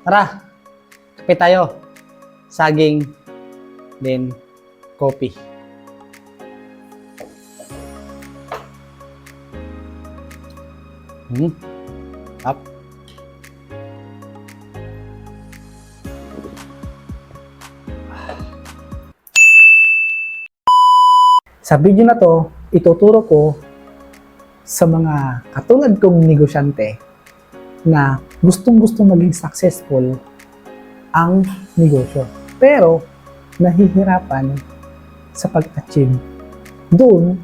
Tara, kape tayo. Saging, then coffee. Up. Sa video na to, ituturo ko sa mga katulad kong negosyante na gustong-gustong maging successful ang negosyo. Pero, nahihirapan sa pag-achieve doon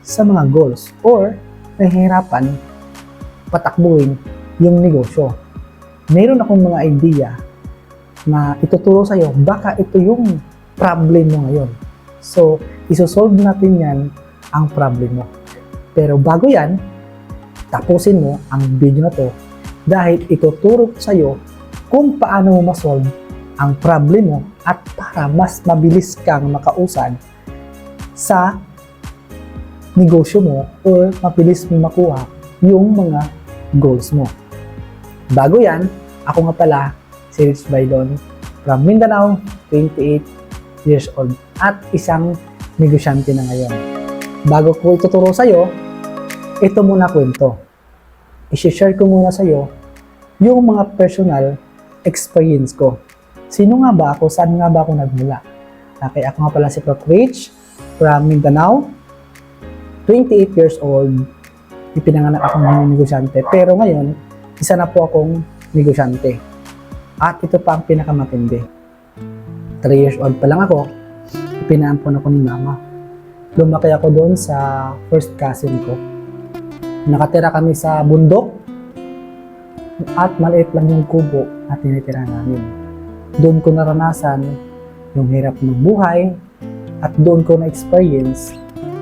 sa mga goals or nahihirapan patakbuhin yung negosyo. Meron akong mga idea na ituturo sa'yo, baka ito yung problem mo ngayon. So, isosolve natin yan ang problem mo. Pero bago yan, tapusin mo ang video na to dahil ituturo ko sa'yo kung paano mo masolve ang problem mo at para mas mabilis kang makausad sa negosyo mo or mabilis mo makuha yung mga goals mo. Bago yan, ako nga pala si Rich Bailon from Mindanao, 28 years old at isang negosyante na ngayon. Bago ko ituturo sa'yo, ito muna kwento. I-share ko muna sa'yo yung mga personal experience ko. Sino nga ba ako? Saan nga ba ako nagmula? Okay, ako nga pala si Prof. Rich from Mindanao, 28 years old. Ipinanganak akong negosyante. Pero ngayon, isa na po akong negosyante. At ito pa ang pinakamatindi. 3 years old pa lang ako, pinaampon ako ni mama. Lumaki ako doon sa first cousin ko. Nakatira kami sa bundok at maliit lang yung kubo na tinitira namin. Doon ko naranasan yung hirap ng buhay at doon ko na-experience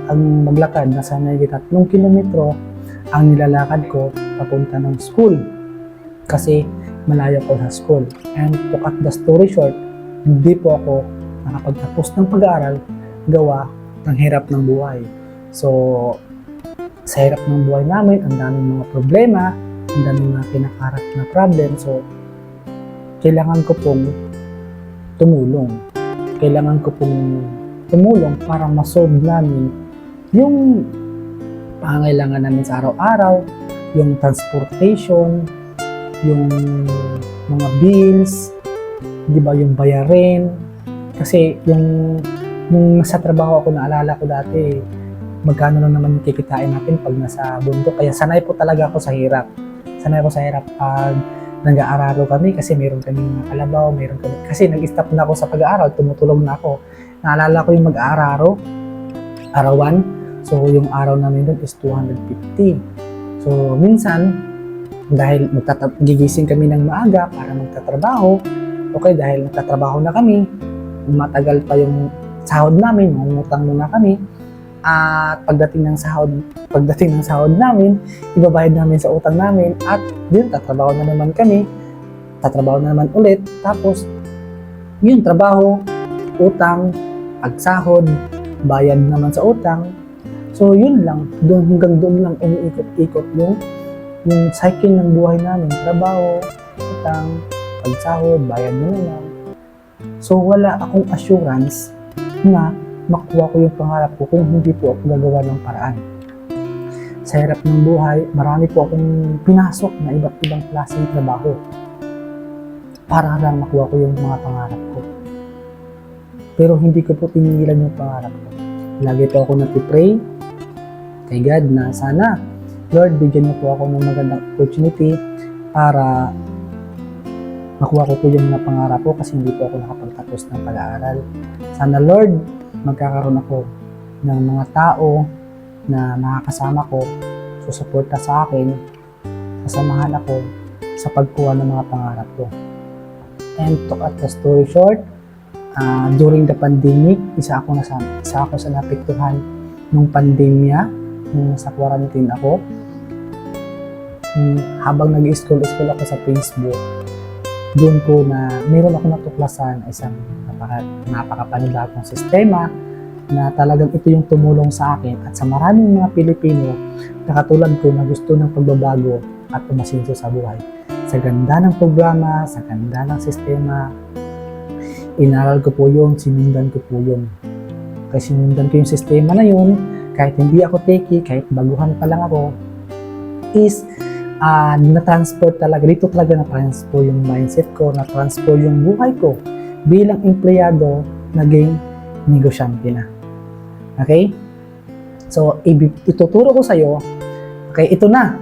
ang maglakad na sa may 3 kilometro ang nilalakad ko papunta ng school kasi malayo ko sa school. And to cut the story short, hindi po ako nakapagtapos ng pag-aaral gawa ng hirap ng buhay. So, sa hirap ng buhay namin, ang daming mga problema, ang daming mga kinakarap na problem. So, kailangan ko pong tumulong. Kailangan ko pong tumulong para masolve namin yung pangangailangan namin sa araw-araw, yung transportation, yung mga bills, di ba, yung bayarin. Kasi yung nasa trabaho ako, naalala ko dati, magkano lang naman yung kikitain natin pag nasa bundok. Kaya sanay po talaga ako sa hirap. Sanay ako sa hirap pag nag-aararo kami kasi meron kaming kalabaw, meron kami. Kasi nag-stop na ako sa pag-aaral, tumutulog na ako. Naalala ko yung mag-aararo, arawan. So yung araw namin doon is 250. So minsan, dahil gigising kami ng maaga para magtatrabaho, okay, dahil nagtatrabaho na kami, matagal pa yung sahod namin, mangungutang muna kami. At pagdating ng sahod namin, ibabayad namin sa utang namin at yun, tatrabaho na naman kami, tatrabaho na naman ulit, tapos yung trabaho, utang, pagsahod, bayad naman sa utang. So yun lang, hanggang doon lang umiikot-ikot yung cycle ng buhay namin, trabaho, utang, pagsahod, bayad na naman. So wala akong assurance na makuha ko yung pangarap ko kung hindi po ako gagawa ng paraan. Sa hirap ng buhay, marami po akong pinasok na iba't ibang klaseng trabaho para lang makuha ko yung mga pangarap ko. Pero hindi ko po tinigilan yung pangarap ko. Lagi po ako nagpipray kay God na sana, Lord, bigyan niyo po ako ng magandang opportunity para makuha ko po yung mga pangarap ko kasi hindi po ako nakapagtapos ng pag-aaral. Sana, Lord, magkakaroon ako ng mga tao na nakakasama ko, susuporta sa akin, sasamahan ako sa pagkuha ng mga pangarap ko. And to cut the story short, during the pandemic, isa ako sa napektuhan nung pandemya, nung nasa quarantine ako. Habang nag-school ako sa Facebook, doon ko na meron ako natuklasan isang napakapanibagong sistema na talagang ito yung tumulong sa akin at sa maraming mga Pilipino na katulad ko na gusto ng pagbabago at umasinso sa buhay. Sa Sa ganda ng programa, sa ganda ng sistema, inaral ko po yun, sinundan ko po yun. Kasi sinundan ko yung sistema na yun, kahit hindi ako techie, kahit baguhan pa lang ako, is na-transfer talaga, dito talaga na-transfer yung mindset ko, na-transfer yung buhay ko bilang empleyado, naging negosyante na. Okay? So, ituturo ko sa'yo, okay, ito na.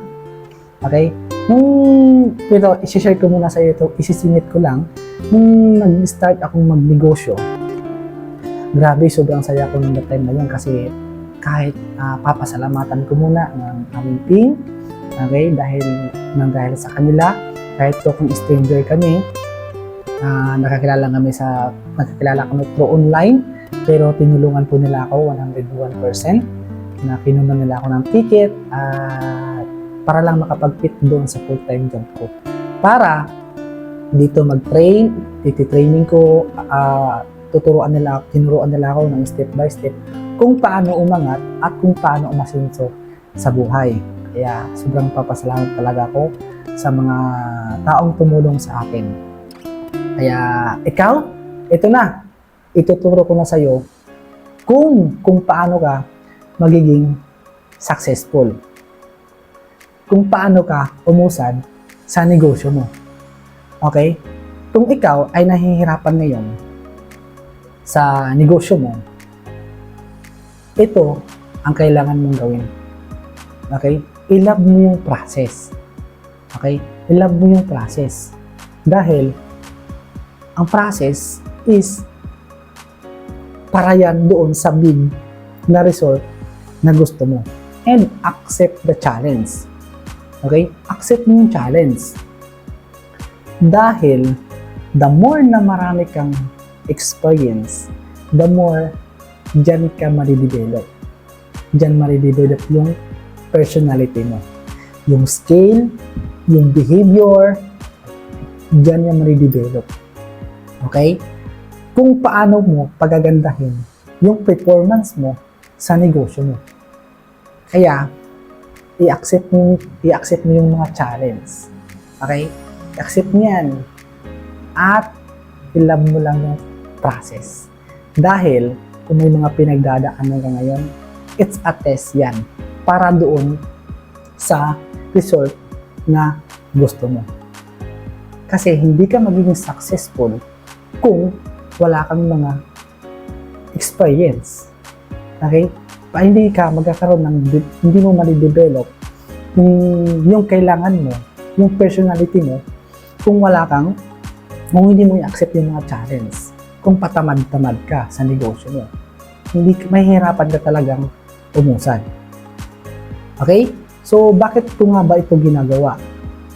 Okay? Pero, isi-share ko muna sa'yo ito, isisingit ko lang, nung nag-start akong magnegosyo, grabe, sobrang saya ko nung time na yun kasi kahit papasalamatan ko muna ng aming team, okay, dahil sa kanila, kahit kung stranger kami, nakakilala kami through online, pero tinulungan po nila ako 101%, na kinunan nila ako ng ticket, para lang makapag-fit doon sa full-time job ko. Para dito mag-train, iti-training ko, tinuruan nila ako ng step by step kung paano umangat at kung paano umasenso sa buhay. Kaya sobrang papasalamat talaga ako sa mga taong tumulong sa akin. Kaya ikaw, ito na, ituturo ko na sa'yo kung paano ka magiging successful. Kung paano ka umusad sa negosyo mo. Okay? Kung ikaw ay nahihirapan ngayon sa negosyo mo, ito ang kailangan mong gawin. Okay? I-love mo yung process. Okay? I-love mo yung process. Dahil, ang process is para yan doon sa big na result na gusto mo. And accept the challenge. Okay? Accept mo yung challenge. Dahil, the more na marami kang experience, the more dyan ka maridevelop. Dyan maridevelop yung personality mo. Yung skill, yung behavior, dyan yung maridevelop. Okay? Kung paano mo pagagandahin yung performance mo sa negosyo mo. Kaya, i-accept mo yung mga challenge. Okay? I-accept mo yan. At, i-love mo lang yung process. Dahil, kung may mga pinagdadaanan ka ngayon, it's a test yan para doon sa result na gusto mo. Kasi hindi ka magiging successful kung wala kang mga experience. Okay? Hindi ka magkakaroon ng, hindi mo mali-develop yung kailangan mo, yung personality mo, kung hindi mo i-accept yung mga challenge. Kung patamad-tamad ka sa negosyo mo, mahihirapan ka talagang umusad. Okay? So, bakit ko nga ba ito ginagawa?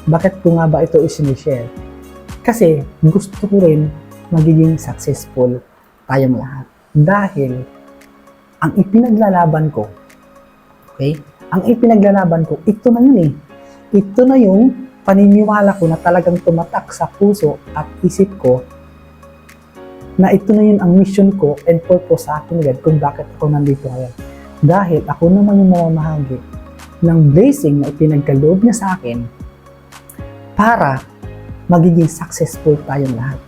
Bakit ko nga ba ito isinishare? Kasi, gusto ko rin magiging successful tayong lahat. Dahil, ang ipinaglalaban ko, okay? Ang ipinaglalaban ko, ito na yun eh. Ito na yung paniniwala ko na talagang tumatak sa puso at isip ko na ito na yun ang mission ko and purpose sa akin God kung bakit ako nandito ngayon. Dahil ako naman yung mamamahagi ng blessing na ipinagkaloob niya sa akin para magiging successful tayong lahat.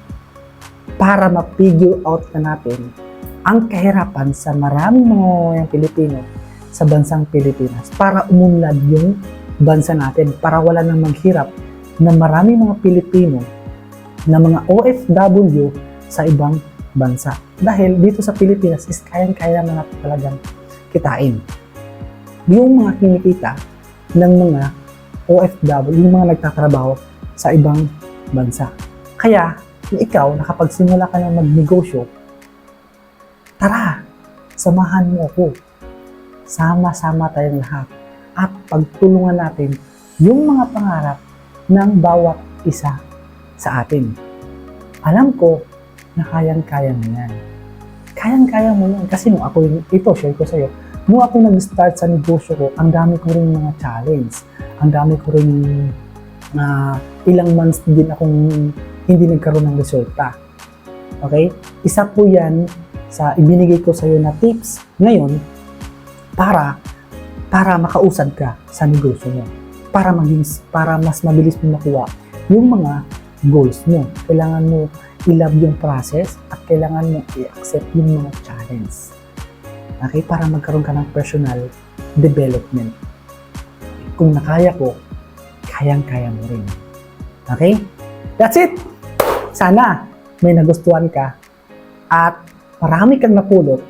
Para ma-figure out na natin ang kahirapan sa maraming mga Pilipino sa bansang Pilipinas para umunlad yung bansa natin, para wala nang maghirap na maraming mga Pilipino na mga OFW sa ibang bansa. Dahil dito sa Pilipinas is kayang-kaya na natin talagang kitain. Yung mga kinikita ng mga OFW, yung mga nagtatrabaho sa ibang bansa. Kaya, ikaw, nakapagsimula ka na magnegosyo, tara, samahan mo ako. Sama-sama tayong lahat. At pagtulungan natin yung mga pangarap ng bawat isa sa atin. Alam ko na kayang-kaya mo yan. Kayang-kaya mo yan. Kasi nung ako, ito, share ko sa'yo, nung ako nag-start sa negosyo ko, ang dami ko rin mga challenge. Ang dami ko rin ilang months din akong hindi nagkaroon ng resulta. Okay? Isa po yan sa ibinigay ko sa'yo na tips ngayon para makausad ka sa negosyo mo. Para mas mabilis mo makuha yung mga goals mo. Kailangan mo i-love yung process at kailangan mo i-accept yung mga challenge. Okay? Para magkaroon ka ng personal development. Kung nakaya ko, kayang-kaya mo rin. Okay? That's it! Sana may nagustuhan ka at marami kang napulot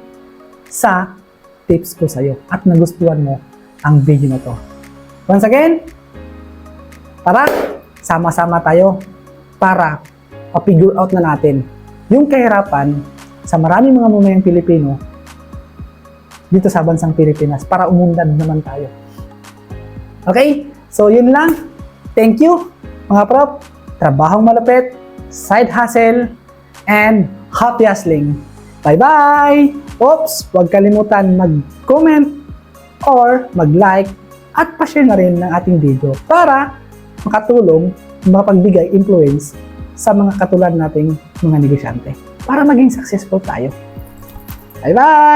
sa tips ko sa'yo at nagustuhan mo ang video na to. Once again, tara, sama-sama tayo para pa-figure out na natin yung kahirapan sa maraming mga mamayang Pilipino dito sa bansang Pilipinas para umunlad naman tayo. Okay? So, yun lang. Thank you, mga prop. Trabahong malupit, side hustle, and happy hustling. Bye-bye! Oops! Huwag kalimutan mag-comment or mag-like at pa-share na rin ng ating video para makatulong, makapagbigay influence sa mga katulad nating mga negosyante para maging successful tayo. Bye-bye!